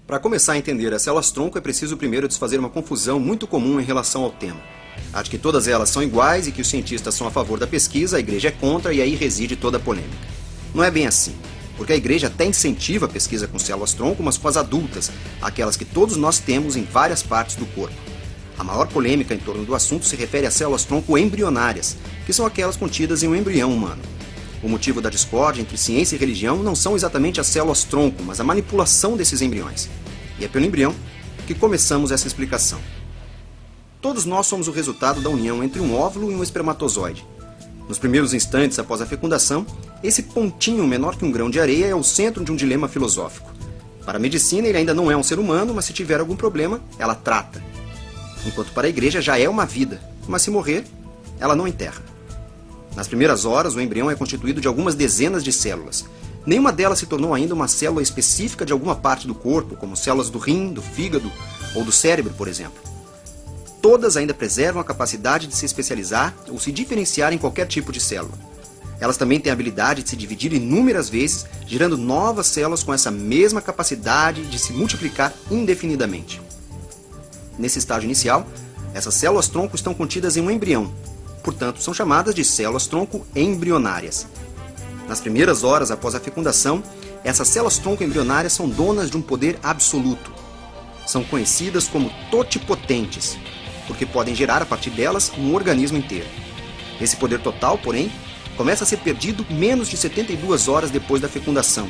Para começar a entender as células-tronco, é preciso primeiro desfazer uma confusão muito comum em relação ao tema. A de que todas elas são iguais e que os cientistas são a favor da pesquisa, a igreja é contra e aí reside toda a polêmica. Não é bem assim, porque a igreja até incentiva a pesquisa com células-tronco, mas com as adultas, aquelas que todos nós temos em várias partes do corpo. A maior polêmica em torno do assunto se refere às células-tronco embrionárias, que são aquelas contidas em um embrião humano. O motivo da discórdia entre ciência e religião não são exatamente as células-tronco, mas a manipulação desses embriões. E é pelo embrião que começamos essa explicação. Todos nós somos o resultado da união entre um óvulo e um espermatozoide. Nos primeiros instantes após a fecundação, esse pontinho menor que um grão de areia é o centro de um dilema filosófico. Para a medicina, ele ainda não é um ser humano, mas se tiver algum problema, ela trata. Enquanto para a igreja já é uma vida, mas se morrer, ela não enterra. Nas primeiras horas, o embrião é constituído de algumas dezenas de células. Nenhuma delas se tornou ainda uma célula específica de alguma parte do corpo, como células do rim, do fígado ou do cérebro, por exemplo. Todas ainda preservam a capacidade de se especializar ou se diferenciar em qualquer tipo de célula. Elas também têm a habilidade de se dividir inúmeras vezes, gerando novas células com essa mesma capacidade de se multiplicar indefinidamente. Nesse estágio inicial, essas células-tronco estão contidas em um embrião, portanto, são chamadas de células-tronco embrionárias. Nas primeiras horas após a fecundação, essas células-tronco embrionárias são donas de um poder absoluto. São conhecidas como totipotentes, porque podem gerar a partir delas um organismo inteiro. Esse poder total, porém, começa a ser perdido menos de 72 horas depois da fecundação,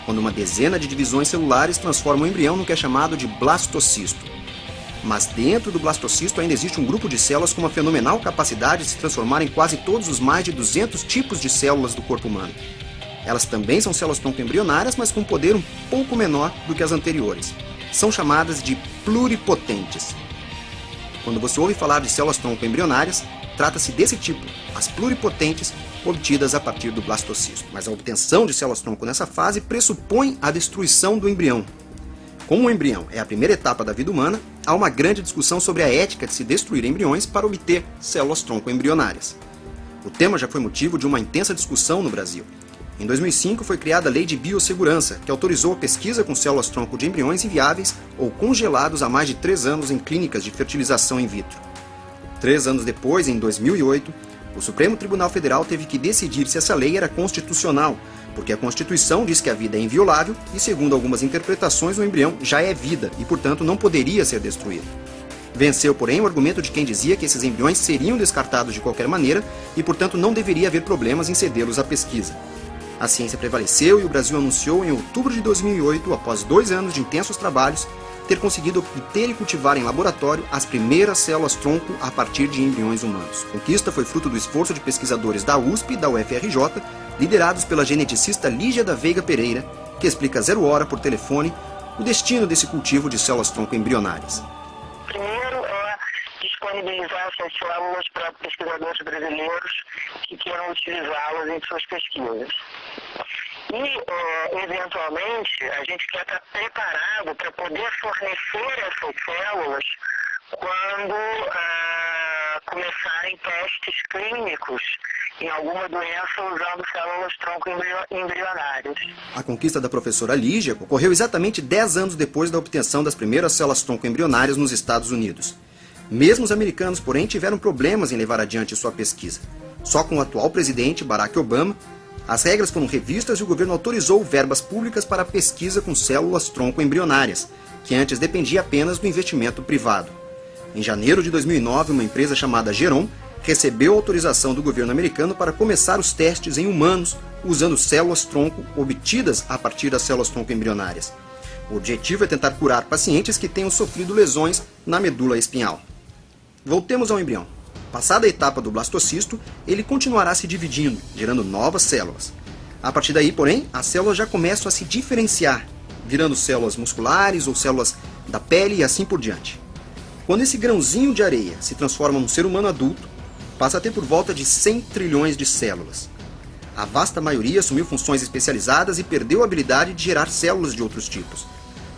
quando uma dezena de divisões celulares transforma o embrião no que é chamado de blastocisto. Mas dentro do blastocisto ainda existe um grupo de células com uma fenomenal capacidade de se transformar em quase todos os mais de 200 tipos de células do corpo humano. Elas também são células-tronco embrionárias, mas com um poder um pouco menor do que as anteriores. São chamadas de pluripotentes. Quando você ouve falar de células-tronco embrionárias, trata-se desse tipo, as pluripotentes, obtidas a partir do blastocisto. Mas a obtenção de células-tronco nessa fase pressupõe a destruição do embrião. Como o embrião é a primeira etapa da vida humana, há uma grande discussão sobre a ética de se destruir embriões para obter células-tronco embrionárias. O tema já foi motivo de uma intensa discussão no Brasil. Em 2005 foi criada a Lei de Biossegurança, que autorizou a pesquisa com células-tronco de embriões inviáveis ou congelados há mais de 3 anos em clínicas de fertilização in vitro. 3 anos depois, em 2008, o Supremo Tribunal Federal teve que decidir se essa lei era constitucional, porque a Constituição diz que a vida é inviolável e, segundo algumas interpretações, o embrião já é vida e, portanto, não poderia ser destruído. Venceu, porém, o argumento de quem dizia que esses embriões seriam descartados de qualquer maneira e, portanto, não deveria haver problemas em cedê-los à pesquisa. A ciência prevaleceu e o Brasil anunciou em outubro de 2008, após 2 anos de intensos trabalhos, ter conseguido obter e cultivar em laboratório as primeiras células-tronco a partir de embriões humanos. A conquista foi fruto do esforço de pesquisadores da USP e da UFRJ, liderados pela geneticista Lígia da Veiga Pereira, que explica a 0 hora por telefone o destino desse cultivo de células-tronco embrionárias. Primeiro é disponibilizar essas células para pesquisadores brasileiros que queiram utilizá-las em suas pesquisas. E, eventualmente, a gente quer estar preparado para poder fornecer essas células quando começarem testes clínicos em alguma doença usando células-tronco embrionárias. A conquista da professora Lígia ocorreu exatamente 10 anos depois da obtenção das primeiras células-tronco embrionárias nos Estados Unidos. Mesmo os americanos, porém, tiveram problemas em levar adiante sua pesquisa. Só com o atual presidente, Barack Obama, as regras foram revistas e o governo autorizou verbas públicas para a pesquisa com células-tronco embrionárias, que antes dependia apenas do investimento privado. Em janeiro de 2009, uma empresa chamada Geron recebeu autorização do governo americano para começar os testes em humanos usando células-tronco obtidas a partir das células-tronco embrionárias. O objetivo é tentar curar pacientes que tenham sofrido lesões na medula espinhal. Voltemos ao embrião. Passada a etapa do blastocisto, ele continuará se dividindo, gerando novas células. A partir daí, porém, as células já começam a se diferenciar, virando células musculares ou células da pele e assim por diante. Quando esse grãozinho de areia se transforma num ser humano adulto, passa a ter por volta de 100 trilhões de células. A vasta maioria assumiu funções especializadas e perdeu a habilidade de gerar células de outros tipos.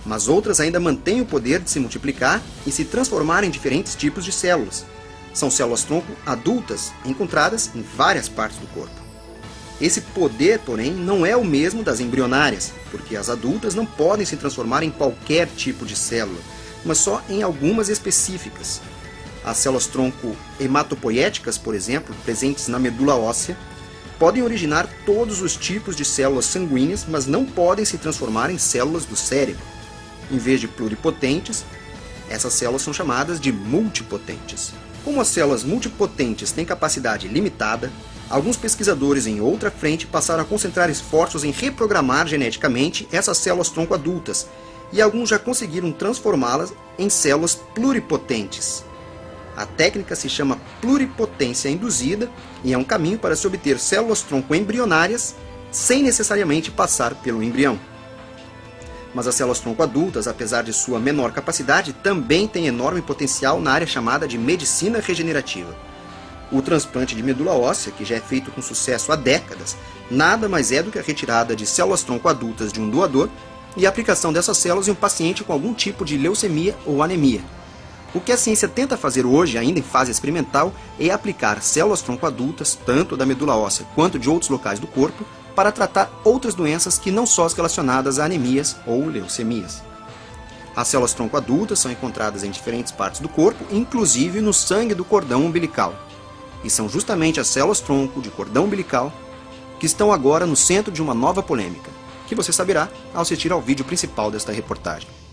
Mas outras ainda mantêm o poder de se multiplicar e se transformar em diferentes tipos de células. São células-tronco adultas, encontradas em várias partes do corpo. Esse poder, porém, não é o mesmo das embrionárias, porque as adultas não podem se transformar em qualquer tipo de célula, mas só em algumas específicas. As células-tronco hematopoéticas, por exemplo, presentes na medula óssea, podem originar todos os tipos de células sanguíneas, mas não podem se transformar em células do cérebro. Em vez de pluripotentes, essas células são chamadas de multipotentes. Como as células multipotentes têm capacidade limitada, alguns pesquisadores em outra frente passaram a concentrar esforços em reprogramar geneticamente essas células-tronco adultas, e alguns já conseguiram transformá-las em células pluripotentes. A técnica se chama pluripotência induzida e é um caminho para se obter células-tronco embrionárias sem necessariamente passar pelo embrião. Mas as células-tronco adultas, apesar de sua menor capacidade, também têm enorme potencial na área chamada de medicina regenerativa. O transplante de medula óssea, que já é feito com sucesso há décadas, nada mais é do que a retirada de células-tronco adultas de um doador e a aplicação dessas células em um paciente com algum tipo de leucemia ou anemia. O que a ciência tenta fazer hoje, ainda em fase experimental, é aplicar células-tronco adultas, tanto da medula óssea quanto de outros locais do corpo, para tratar outras doenças que não só as relacionadas a anemias ou leucemias. As células-tronco adultas são encontradas em diferentes partes do corpo, inclusive no sangue do cordão umbilical. E são justamente as células-tronco de cordão umbilical que estão agora no centro de uma nova polêmica, que você saberá ao assistir ao vídeo principal desta reportagem.